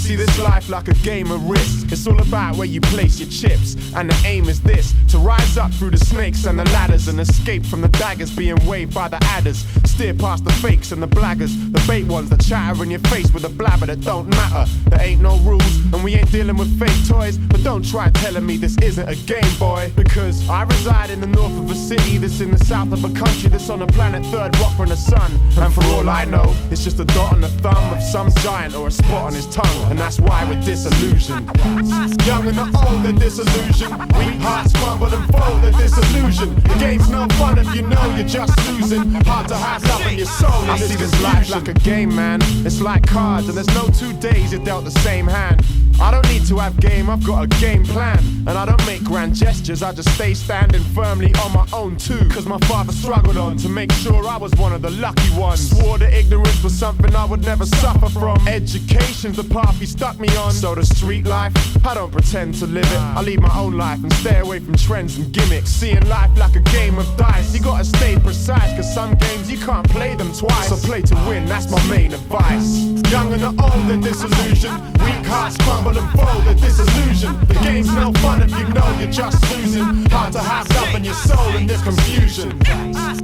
See this life like a game of risk. It's all about where you place your chips, and the aim is this: to rise up through the snakes and the ladders, and escape from the daggers being waved by the adders. Steer past the fakes and the blaggers, the bait ones that chatter in your face with a blabber that don't matter. There ain't no rules, and we ain't dealing with fake toys. But don't try telling me this isn't a game, boy, because I reside in the north of a city that's in the south of a country that's on a planet third rock from the sun. And for all I know, it's just a dot on the thumb of some giant or a spot on his tongue, and that's why we're disillusioned. Young and the old, they're disillusioned. Weak hearts crumble and fold, they're disillusioned. The game's no fun if you know you're just losing. Hard to have love in your soul. I see this life like a game, man. It's like cards, and there's no 2 days you're dealt the same hand. I don't need to have game, I've got a game plan. And I don't make grand gestures, I just stay standing firmly on my own too. Cause my father struggled on to make sure I was one of the lucky ones. Swore that ignorance was something I would never suffer from. Education's the path he stuck me on. So the street life, I don't pretend to live it. I lead my own life and stay away from trends and gimmicks. Seeing life like a game of dice, you gotta stay precise, cause some games you can't play them twice. So play to win, that's my main advice. Young and the old, they're disillusioned. Weak hearts crumble and fold, they're disillusioned. The game's no fun if you know you're just losing. Hard to have love in your soul in this confusion.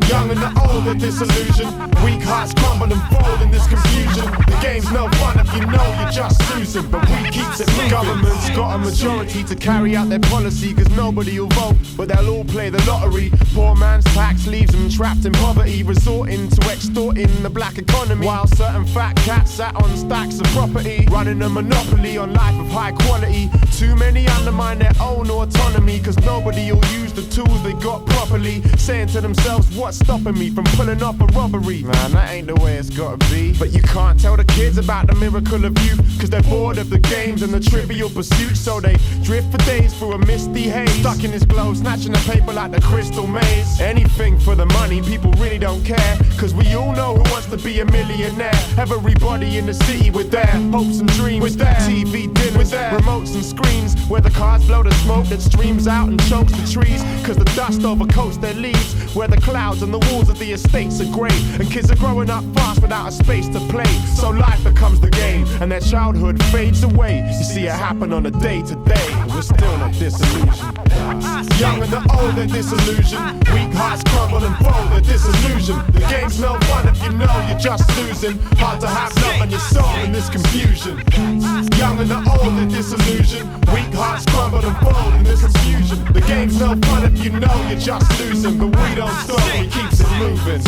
Young and the old, they're disillusioned. Weak hearts crumble and fold in this confusion. The game's no fun if you know you're just losing, but we keeps it moving. Government's got a majority to carry out their policy, cause nobody will vote, but they'll all play the lottery. Poor man's tax leaves them trapped in poverty, resorting to extorting the black economy, while certain fat cats sat on stacks of property, running a monopoly on life of high quality. Too many undermine their own autonomy, cause nobody will use the tools they got properly, saying to themselves, what's stopping me from pulling off a robbery? Man, that ain't the way it's gotta be. But you can't tell the kids about the miracle of youth, cause they're bored of the games and the trivial pursuits. So they drift for days through a misty haze, stuck in this glow, snatching the paper like the crystal maze. Anything for the money, people really don't care, cause we all know who wants to be a millionaire. Everybody in the city with their hopes and dreams, with their TV dinners, with their remotes and screens, where the cars blow the smoke that streams out and chokes the trees, cause the dust overcoats their leaves, where the clouds and the walls of the estates are grey, and kids are growing up fast without a space to play. So life becomes the game, and their childhood fades away. You see it happen on a day-to-day, but we're still not disillusioned. Young and the old, they're disillusioned. Weak hearts crumble and fold, they're disillusioned. The game's no fun if you know you're just losing. Hard to have love in your soul in this confusion. Young and the old, they're disillusioned. Weak hearts crumble and fold in this confusion. The game's no fun if you know you're just losing, but we don't stop, we keeps it moving.